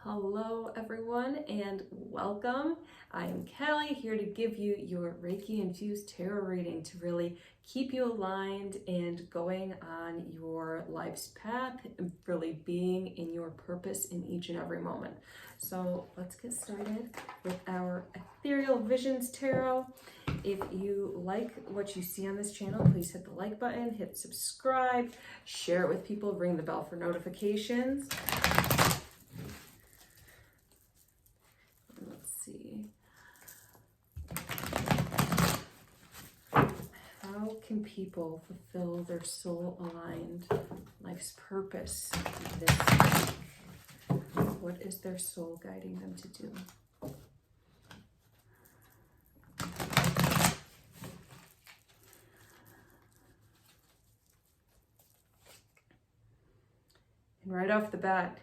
Hello everyone and welcome. I am Callie here to give you your Reiki infused tarot reading to really keep you aligned and going on your life's path, really being in your purpose in each and every moment. So let's get started with our Ethereal Visions Tarot. If you like what you see on this channel, please hit the like button, hit subscribe, share it with people, ring the bell for notifications. How can people fulfill their soul-aligned life's purpose this week? What is their soul guiding them to do? And right off the bat,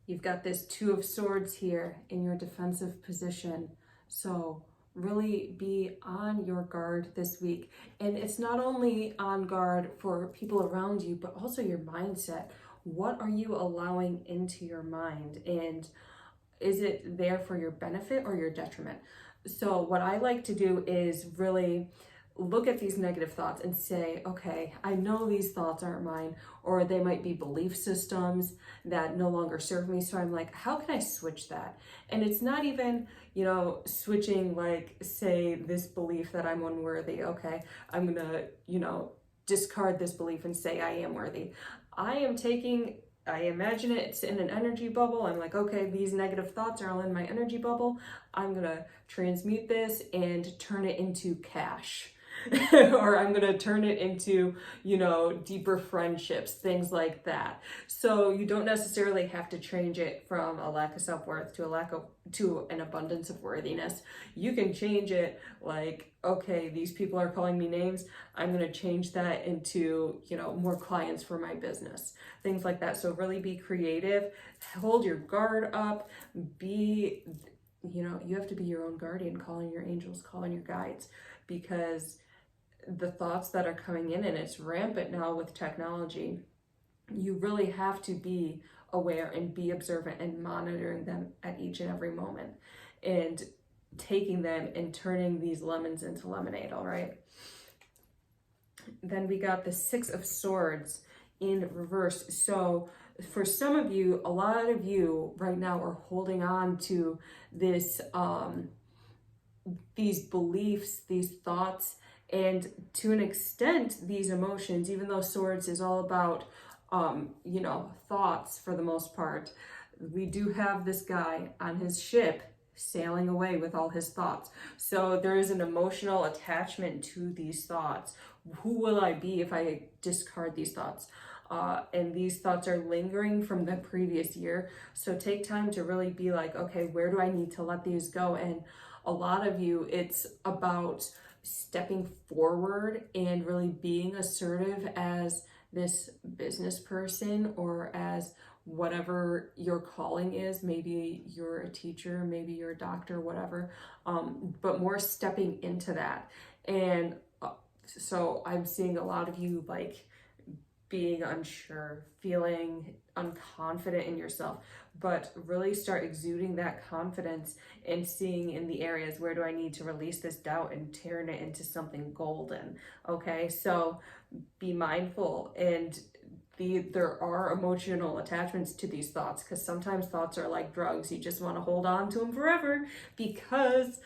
you've got this Two of Swords here in your defensive position. So really be on your guard this week. And it's not only on guard for people around you, but also your mindset. What are you allowing into your mind? And is it there for your benefit or your detriment? So what I like to do is really look at these negative thoughts and say, okay, I know these thoughts aren't mine, or they might be belief systems that no longer serve me. So I'm like, how can I switch that? And it's not even, switching, like, say, this belief that I'm unworthy. Okay, I'm gonna, discard this belief and say I am worthy. I imagine it's in an energy bubble. I'm like, okay, these negative thoughts are all in my energy bubble. I'm gonna transmute this and turn it into cash. Or I'm going to turn it into, deeper friendships, things like that. So you don't necessarily have to change it from a lack of self-worth to an abundance of worthiness. You can change it like, okay, these people are calling me names. I'm going to change that into, more clients for my business, things like that. So really be creative, hold your guard up, you have to be your own guardian, calling your angels, calling your guides, because the thoughts that are coming in, and it's rampant now with technology, you really have to be aware and be observant and monitoring them at each and every moment and taking them and turning these lemons into lemonade. All right. Then we got the Six of Swords in reverse. So for some of you, a lot of you right now are holding on to this, these beliefs, these thoughts, and to an extent, these emotions, even though Swords is all about, thoughts for the most part, we do have this guy on his ship sailing away with all his thoughts. So there is an emotional attachment to these thoughts. Who will I be if I discard these thoughts? And these thoughts are lingering from the previous year. So take time to really be like, okay, where do I need to let these go? And a lot of you, it's about stepping forward and really being assertive as this business person or as whatever your calling is. Maybe you're a teacher, maybe you're a doctor, whatever, but more stepping into that. And so I'm seeing a lot of you like being unsure, feeling unconfident in yourself, but really start exuding that confidence and seeing in the areas, where do I need to release this doubt and turn it into something golden? Okay, so be mindful, and there are emotional attachments to these thoughts, because sometimes thoughts are like drugs. You just want to hold on to them forever, because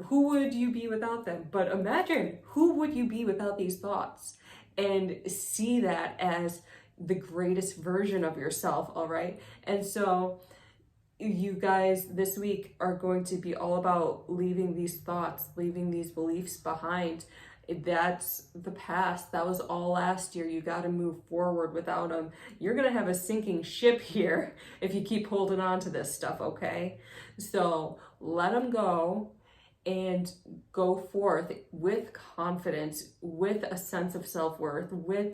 who would you be without them? But imagine, who would you be without these thoughts? And see that as the greatest version of yourself, all right? And so you guys this week are going to be all about leaving these thoughts, leaving these beliefs behind. That's the past. That was all last year. You got to move forward without them. You're going to have a sinking ship here if you keep holding on to this stuff, okay? So let them go and go forth with confidence, with a sense of self-worth, with,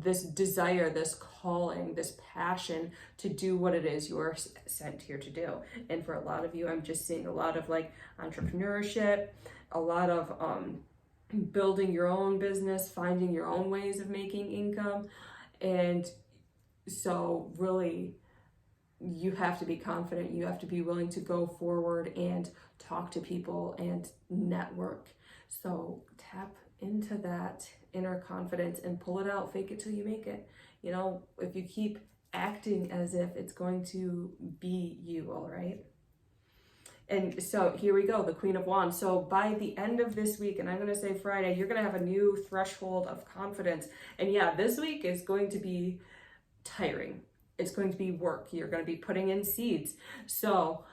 this desire, this calling, this passion to do what it is you're sent here to do. And for a lot of you, I'm just seeing a lot of like entrepreneurship, a lot of building your own business, finding your own ways of making income. And so really you have to be confident. You have to be willing to go forward and talk to people and network. So tap into that inner confidence and pull it out. Fake it till you make it. You know, if you keep acting as if it's going to be you, all right? And so here we go, the Queen of Wands. So by the end of this week, and I'm going to say Friday, you're going to have a new threshold of confidence. And yeah, this week is going to be tiring. It's going to be work. You're going to be putting in seeds. So,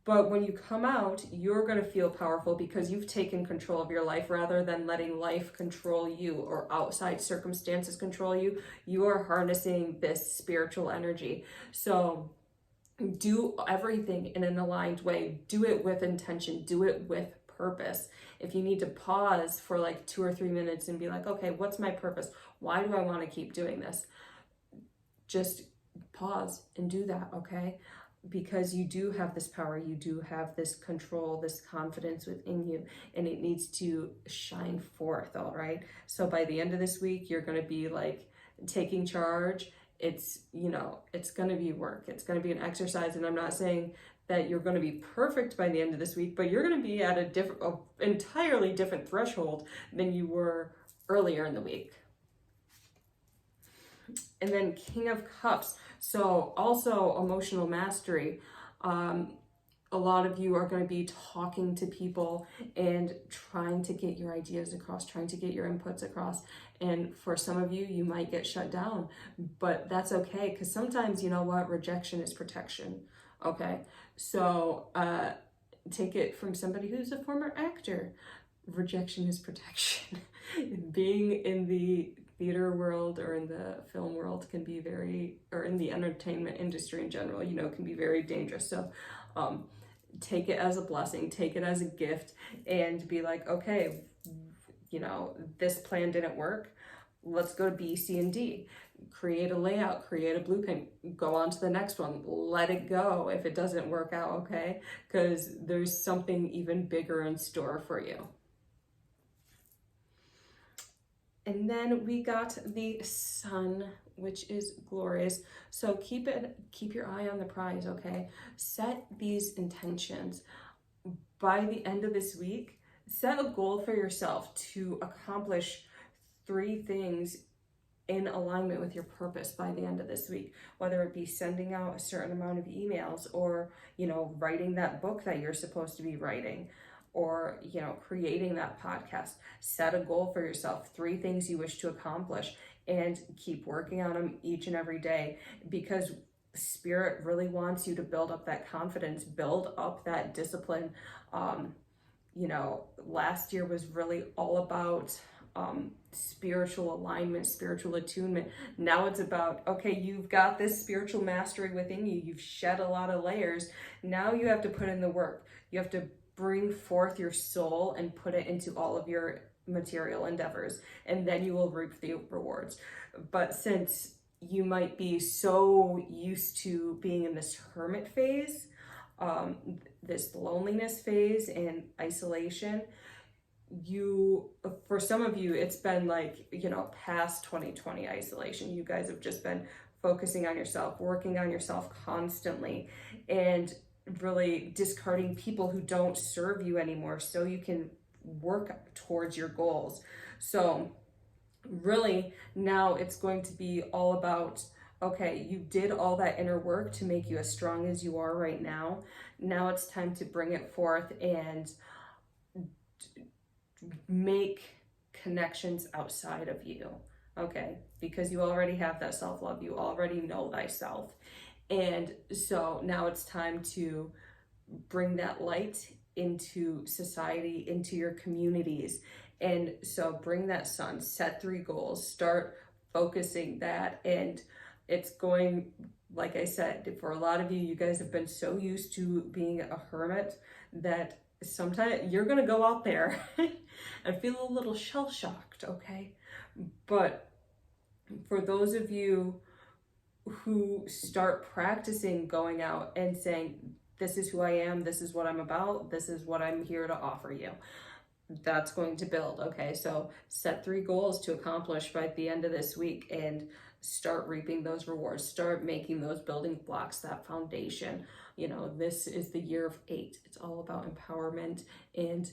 but when you come out, you're going to feel powerful because you've taken control of your life rather than letting life control you or outside circumstances control you. You are harnessing this spiritual energy. So do everything in an aligned way. Do it with intention. Do it with purpose. If you need to pause for like 2 or 3 minutes and be like, okay, what's my purpose? Why do I want to keep doing this? Just pause and do that, okay? Because you do have this power, you do have this control, this confidence within you, and it needs to shine forth, all right? So by the end of this week, you're going to be like taking charge. It's, you know, it's going to be work. It's going to be an exercise. And I'm not saying that you're going to be perfect by the end of this week, but you're going to be at a entirely different threshold than you were earlier in the week. And then King of Cups. So also emotional mastery. A lot of you are going to be talking to people and trying to get your ideas across, trying to get your inputs across. And for some of you, you might get shut down, but that's okay. Because sometimes, you know what, rejection is protection. Okay. So take it from somebody who's a former actor. Rejection is protection. Being in the theater world or in the film world can be or in the entertainment industry in general, you know, can be very dangerous. So take it as a blessing, take it as a gift, and be like, okay, you know, this plan didn't work. Let's go to B, C, and D. Create a layout, create a blueprint, go on to the next one. Let it go if it doesn't work out, okay? Because there's something even bigger in store for you. And then we got the Sun, which is glorious. So keep your eye on the prize, okay? Set these intentions. By the end of this week, set a goal for yourself to accomplish 3 things in alignment with your purpose by the end of this week, whether it be sending out a certain amount of emails or, you know, writing that book that you're supposed to be writing, or, you know, creating that podcast. Set a goal for yourself, 3 things you wish to accomplish, and keep working on them each and every day, because Spirit really wants you to build up that confidence, build up that discipline. You know, last year was really all about spiritual alignment, spiritual attunement. Now it's about, okay, you've got this spiritual mastery within you. You've shed a lot of layers. Now you have to put in the work. You have to bring forth your soul and put it into all of your material endeavors, and then you will reap the rewards. But since you might be so used to being in this hermit phase, this loneliness phase and isolation, for some of you, it's been like, you know, past 2020 isolation. You guys have just been focusing on yourself, working on yourself constantly, and really discarding people who don't serve you anymore so you can work towards your goals. So really now it's going to be all about, okay, you did all that inner work to make you as strong as you are right now. Now it's time to bring it forth and make connections outside of you, okay? Because you already have that self-love, you already know thyself. And so now it's time to bring that light into society, into your communities. And so bring that sun, set 3 goals, start focusing that. And it's going, like I said, for a lot of you, you guys have been so used to being a hermit that sometimes you're going to go out there and feel a little shell-shocked, okay? But for those of you who start practicing going out and saying, this is who I am, this is what I'm about, this is what I'm here to offer you, that's going to build, okay? So set 3 goals to accomplish by the end of this week and start reaping those rewards, start making those building blocks, that foundation. You know, this is the year of 8. It's all about empowerment and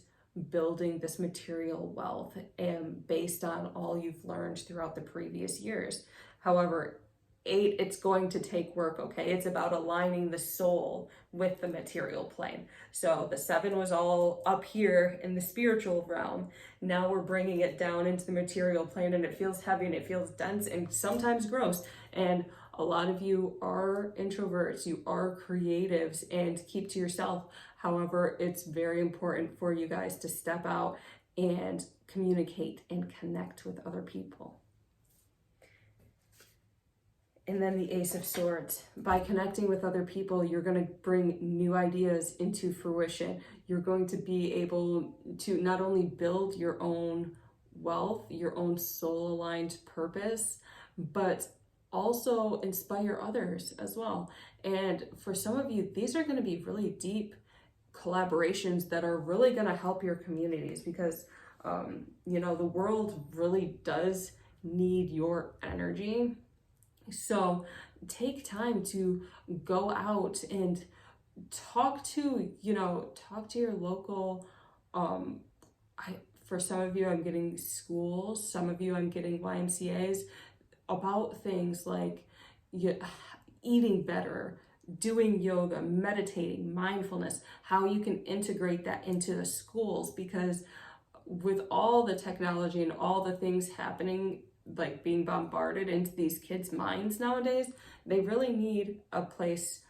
building this material wealth, and based on all you've learned throughout the previous years. However, 8, it's going to take work, okay? It's about aligning the soul with the material plane. So the 7 was all up here in the spiritual realm. Now we're bringing it down into the material plane, and it feels heavy and it feels dense and sometimes gross. And a lot of you are introverts, you are creatives, and keep to yourself. However, it's very important for you guys to step out and communicate and connect with other people. And then the Ace of Swords. By connecting with other people, you're going to bring new ideas into fruition. You're going to be able to not only build your own wealth, your own soul-aligned purpose, but also inspire others as well. And for some of you, these are going to be really deep collaborations that are really going to help your communities, because you know, the world really does need your energy. So take time to go out and talk to your local, for some of you, I'm getting schools, some of you, I'm getting YMCAs, about things like eating better, doing yoga, meditating, mindfulness, how you can integrate that into the schools, because with all the technology and all the things happening, like being bombarded into these kids' minds nowadays, they really need a place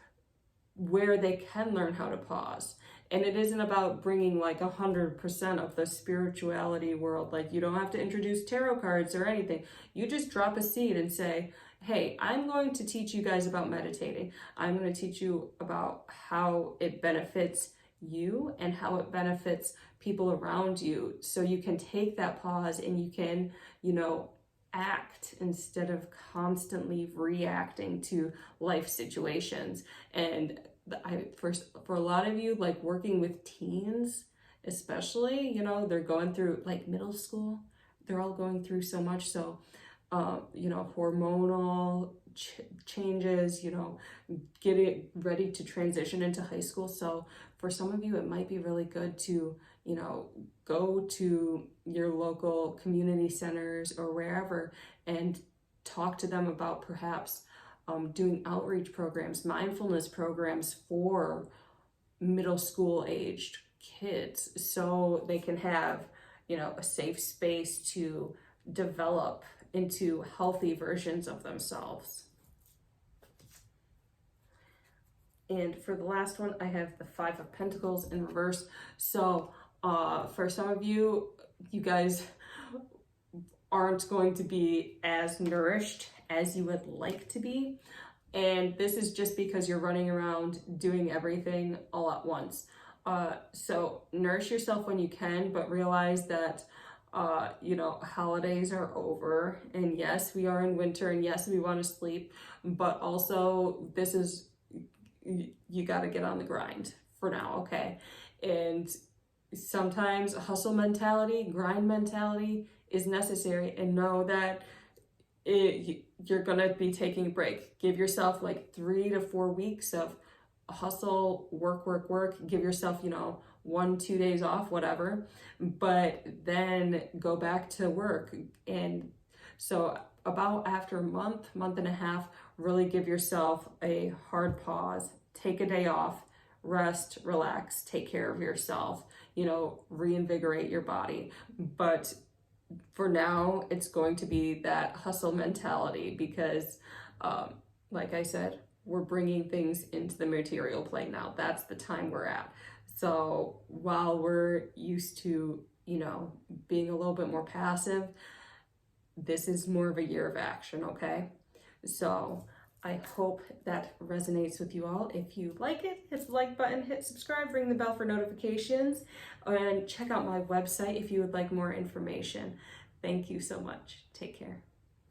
where they can learn how to pause. And it isn't about bringing like 100% of the spirituality world. Like, you don't have to introduce tarot cards or anything. You just drop a seed and say, hey, I'm going to teach you guys about meditating. I'm going to teach you about how it benefits you and how it benefits people around you. So you can take that pause and you can, act instead of constantly reacting to life situations. And for a lot of you, like working with teens, especially, they're going through like middle school, they're all going through so much. So, hormonal changes, getting ready to transition into high school. So for some of you, it might be really good to, go to your local community centers or wherever and talk to them about perhaps doing outreach programs, mindfulness programs for middle school aged kids, so they can have, a safe space to develop into healthy versions of themselves. And for the last one, I have the 5 of Pentacles in reverse. So for some of you, you guys aren't going to be as nourished as you would like to be. And this is just because you're running around doing everything all at once. So nourish yourself when you can, but realize that, holidays are over. And yes, we are in winter, and yes, we want to sleep, but also you got to get on the grind for now, okay? And sometimes hustle mentality, grind mentality is necessary, and know that you're gonna be taking a break. Give yourself like 3 to 4 weeks of hustle, work. Give yourself, 1-2 days off, whatever, but then go back to work. And so about after a month and a half, really give yourself a hard pause, take a day off, rest, relax, take care of yourself, reinvigorate your body. But for now, it's going to be that hustle mentality, because like I said, we're bringing things into the material plane now. That's the time we're at. So while we're used to, being a little bit more passive, this is more of a year of action, okay? So I hope that resonates with you all. If you like it, hit the like button, hit subscribe, ring the bell for notifications, and check out my website if you would like more information. Thank you so much. Take care.